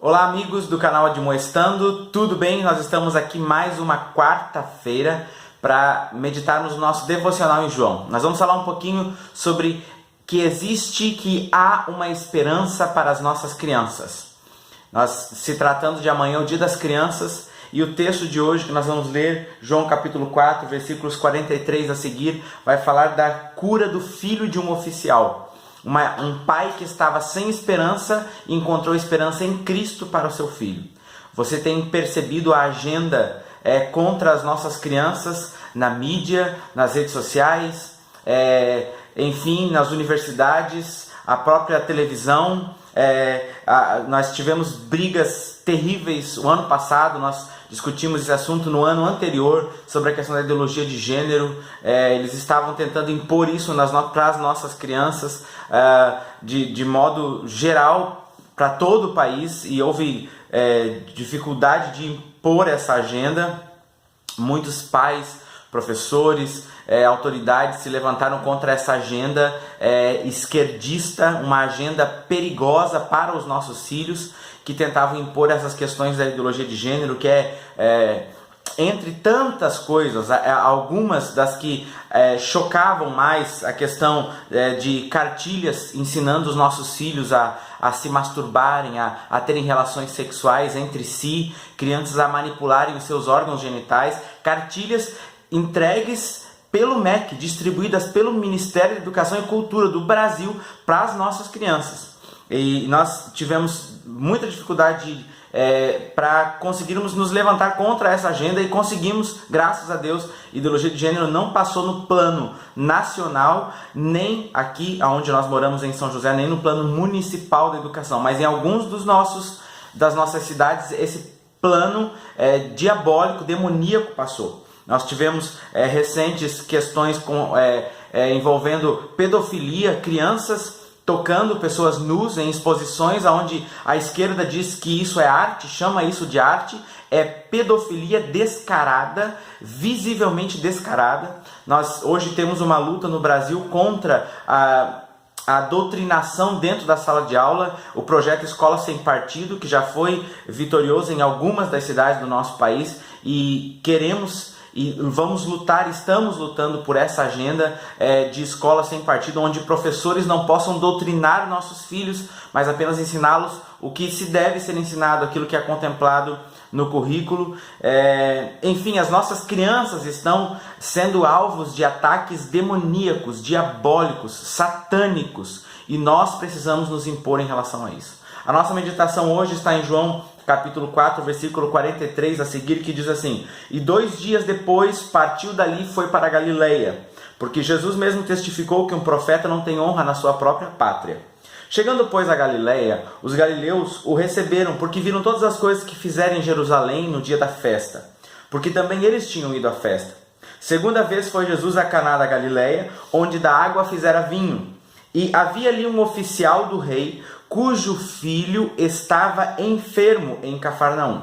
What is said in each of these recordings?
Olá amigos do canal Admoestando, tudo bem? Nós estamos aqui mais uma quarta-feira para meditarmos no nosso devocional em João. Nós vamos falar um pouquinho sobre que há uma esperança para as nossas crianças. Se tratando de amanhã, o Dia das Crianças, e o texto de hoje que nós vamos ler, João capítulo 4, versículos 43 a seguir, vai falar da cura do filho de um oficial. Um pai que estava sem esperança encontrou esperança em Cristo para o seu filho. Você tem percebido a agenda contra as nossas crianças na mídia, nas redes sociais, enfim, nas universidades, a própria televisão. Nós tivemos brigas terríveis o ano passado, nós discutimos esse assunto no ano anterior sobre a questão da ideologia de gênero. Eles estavam tentando impor isso para as nossas crianças de modo geral para todo o país, e houve dificuldade de impor essa agenda. Muitos pais, professores, autoridades se levantaram contra essa agenda esquerdista, uma agenda perigosa para os nossos filhos, que tentavam impor essas questões da ideologia de gênero, que entre tantas coisas, algumas das que chocavam mais, a questão de cartilhas ensinando os nossos filhos a se masturbarem, a terem relações sexuais entre si, crianças a manipularem os seus órgãos genitais, cartilhas entregues pelo MEC, distribuídas pelo Ministério da Educação e Cultura do Brasil para as nossas crianças. E nós tivemos muita dificuldade para conseguirmos nos levantar contra essa agenda, e conseguimos, graças a Deus. Ideologia de gênero não passou no plano nacional, nem aqui onde nós moramos em São José, nem no plano municipal da educação, mas em alguns das nossas cidades esse plano diabólico, demoníaco passou. Nós tivemos recentes questões envolvendo pedofilia, crianças tocando pessoas nus em exposições onde a esquerda diz que isso é arte, chama isso de arte. É pedofilia descarada, visivelmente descarada. Nós hoje temos uma luta no Brasil contra a doutrinação dentro da sala de aula, o projeto Escola Sem Partido, que já foi vitorioso em algumas das cidades do nosso país, e vamos lutar, estamos lutando por essa agenda de escola sem partido, onde professores não possam doutrinar nossos filhos, mas apenas ensiná-los o que se deve ser ensinado, aquilo que é contemplado no currículo. Enfim, as nossas crianças estão sendo alvos de ataques demoníacos, diabólicos, satânicos, e nós precisamos nos impor em relação a isso. A nossa meditação hoje está em João capítulo 4, versículo 43 a seguir, que diz assim: E 2 dias depois partiu dali e foi para a Galileia, porque Jesus mesmo testificou que um profeta não tem honra na sua própria pátria. Chegando, pois, a Galileia, os galileus o receberam, porque viram todas as coisas que fizeram em Jerusalém no dia da festa, porque também eles tinham ido à festa. Segunda vez foi Jesus a Caná da Galileia, onde da água fizera vinho. E havia ali um oficial do rei, cujo filho estava enfermo em Cafarnaum.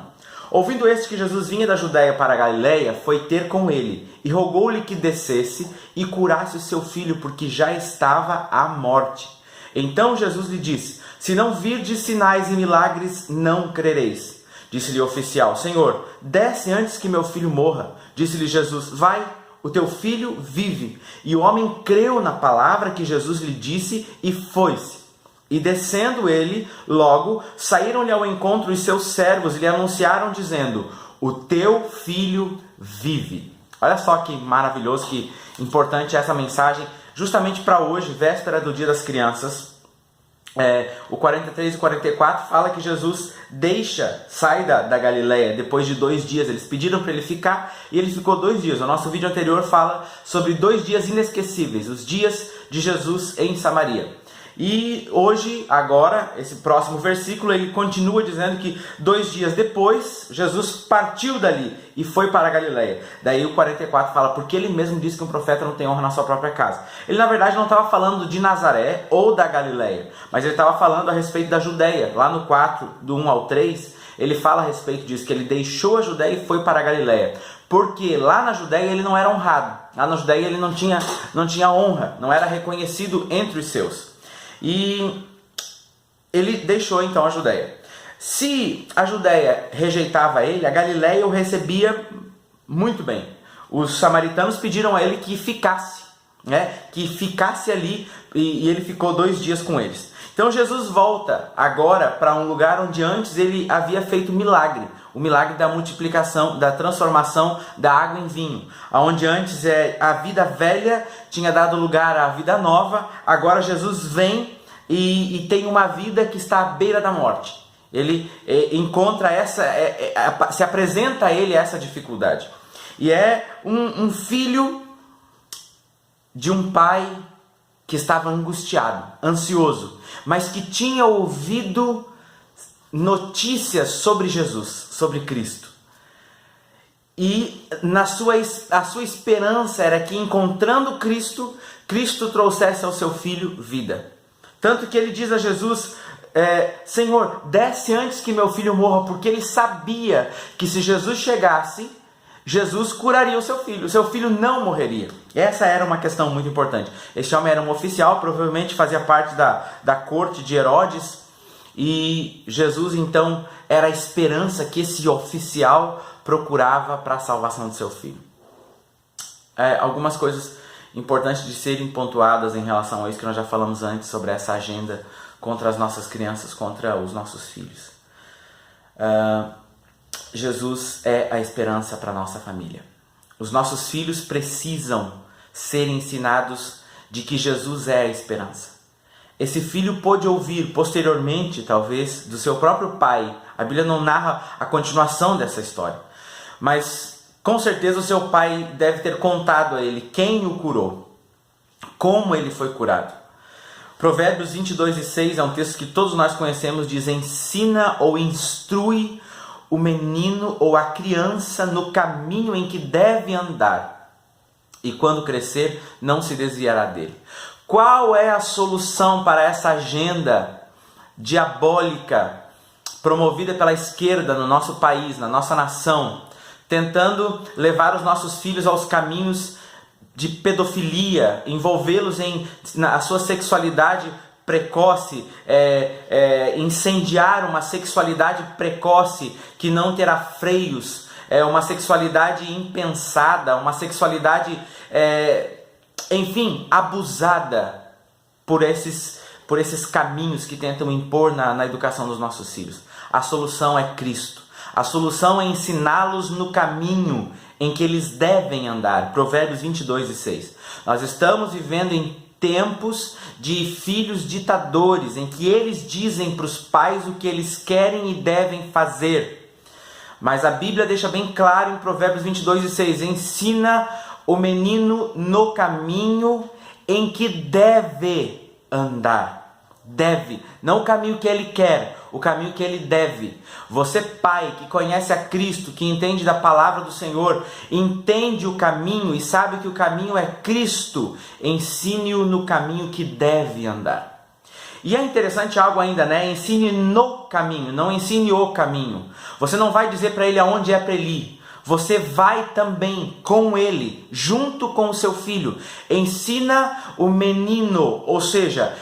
Ouvindo este que Jesus vinha da Judéia para a Galileia, foi ter com ele, e rogou-lhe que descesse e curasse o seu filho, porque já estava à morte. Então Jesus lhe disse: Se não virdes sinais e milagres, não crereis. Disse-lhe o oficial: Senhor, desce antes que meu filho morra. Disse-lhe Jesus: Vai, o teu filho vive. E o homem creu na palavra que Jesus lhe disse e foi-se. E descendo ele, logo saíram-lhe ao encontro os seus servos e lhe anunciaram, dizendo: O teu filho vive. Olha só que maravilhoso, que importante essa mensagem, justamente para hoje, véspera do Dia das Crianças. O 43 e 44 fala que Jesus sai da Galileia depois de 2 dias. Eles pediram para ele ficar e ele ficou 2 dias. O nosso vídeo anterior fala sobre 2 dias inesquecíveis, os dias de Jesus em Samaria. E hoje, agora, esse próximo versículo, ele continua dizendo que 2 dias depois, Jesus partiu dali e foi para a Galileia. Daí o 44 fala: porque ele mesmo disse que um profeta não tem honra na sua própria casa. Ele, na verdade, não estava falando de Nazaré ou da Galileia, mas ele estava falando a respeito da Judéia. Lá no 4, do 1 ao 3, ele fala a respeito disso, que ele deixou a Judéia e foi para a Galileia. Porque lá na Judéia ele não era honrado. Lá na Judéia ele não tinha honra, não era reconhecido entre os seus. E ele deixou então a Judéia. Se a Judéia rejeitava ele, a Galiléia o recebia muito bem. Os samaritanos pediram a ele que ficasse, que ficasse ali, e ele ficou 2 dias com eles. Então Jesus volta agora para um lugar onde antes ele havia feito milagre, o milagre da multiplicação, da transformação da água em vinho, onde antes a vida velha tinha dado lugar à vida nova. Agora Jesus vem e tem uma vida que está à beira da morte. Ele encontra se apresenta a ele essa dificuldade. E é um filho de um pai que estava angustiado, ansioso, mas que tinha ouvido notícias sobre Jesus, sobre Cristo. E a sua esperança era que, encontrando Cristo, Cristo trouxesse ao seu filho vida. Tanto que ele diz a Jesus: Senhor, desce antes que meu filho morra, porque ele sabia que se Jesus chegasse, Jesus curaria o seu filho não morreria. Essa era uma questão muito importante. Este homem era um oficial, provavelmente fazia parte da corte de Herodes, e Jesus então era a esperança que esse oficial procurava para a salvação de seu filho. Algumas coisas importantes de serem pontuadas em relação a isso que nós já falamos antes, sobre essa agenda contra as nossas crianças, contra os nossos filhos. Jesus é a esperança para a nossa família. Os nossos filhos precisam ser ensinados de que Jesus é a esperança. Esse filho pôde ouvir posteriormente, talvez, do seu próprio pai. A Bíblia não narra a continuação dessa história, mas com certeza o seu pai deve ter contado a ele quem o curou, como ele foi curado. Provérbios 22:6 é um texto que todos nós conhecemos, diz: ensina ou instrui o menino ou a criança no caminho em que deve andar, e quando crescer não se desviará dele. Qual é a solução para essa agenda diabólica promovida pela esquerda no nosso país, na nossa nação, tentando levar os nossos filhos aos caminhos de pedofilia, envolvê-los na sua sexualidade precoce, incendiar uma sexualidade precoce que não terá freios, uma sexualidade impensada, uma sexualidade, abusada por esses caminhos que tentam impor na educação dos nossos filhos. A solução é Cristo. A solução é ensiná-los no caminho em que eles devem andar. Provérbios 22:6. Nós estamos vivendo em tempos de filhos ditadores, em que eles dizem para os pais o que eles querem e devem fazer. Mas a Bíblia deixa bem claro em Provérbios 22:6, ensina o menino no caminho em que deve andar. Deve, não o caminho que ele quer, o caminho que ele deve. Você, pai, que conhece a Cristo, que entende da palavra do Senhor, entende o caminho e sabe que o caminho é Cristo, ensine-o no caminho que deve andar. E é interessante algo ainda, ensine no caminho, não ensine o caminho. Você não vai dizer para ele aonde é para ele ir. Você vai também com ele, junto com o seu filho. Ensina o menino, ou seja,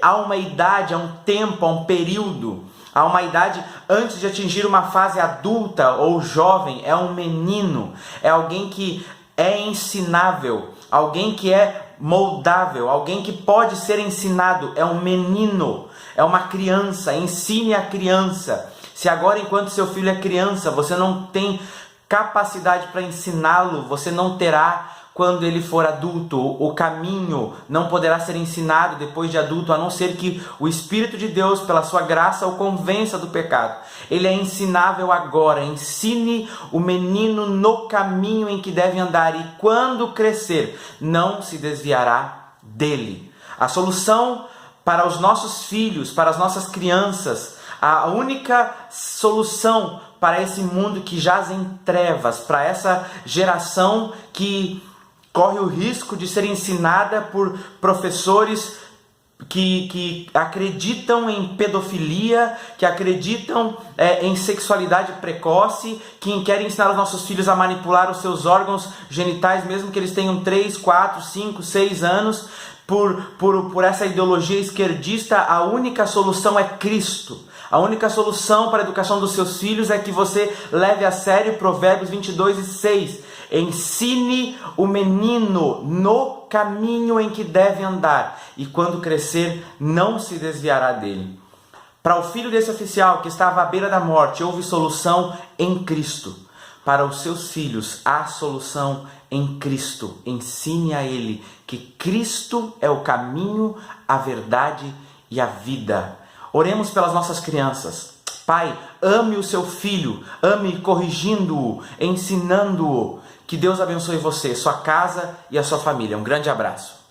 há uma idade, há um tempo, há um período, há uma idade antes de atingir uma fase adulta ou jovem. É um menino, é alguém que é ensinável, alguém que é moldável, alguém que pode ser ensinado. É um menino, é uma criança. Ensine a criança. Se agora, enquanto seu filho é criança, você não tem capacidade para ensiná-lo, você não terá quando ele for adulto. O caminho não poderá ser ensinado depois de adulto, a não ser que o Espírito de Deus, pela sua graça, o convença do pecado. Ele é ensinável agora. Ensine o menino no caminho em que deve andar, e quando crescer, não se desviará dele. A solução para os nossos filhos, para as nossas crianças, a única solução para esse mundo que jaz em trevas, para essa geração que corre o risco de ser ensinada por professores que acreditam em pedofilia, que acreditam em sexualidade precoce, que querem ensinar os nossos filhos a manipular os seus órgãos genitais, mesmo que eles tenham 3, 4, 5, 6 anos. Por essa ideologia esquerdista, a única solução é Cristo. A única solução para a educação dos seus filhos é que você leve a sério Provérbios 22:6. Ensine o menino no caminho em que deve andar, e quando crescer não se desviará dele. Para o filho desse oficial que estava à beira da morte, houve solução em Cristo. Para os seus filhos, há solução em Cristo. Ensine a ele que Cristo é o caminho, a verdade e a vida. Oremos pelas nossas crianças. Pai, ame o seu filho, ame corrigindo-o, ensinando-o. Que Deus abençoe você, sua casa e a sua família. Um grande abraço.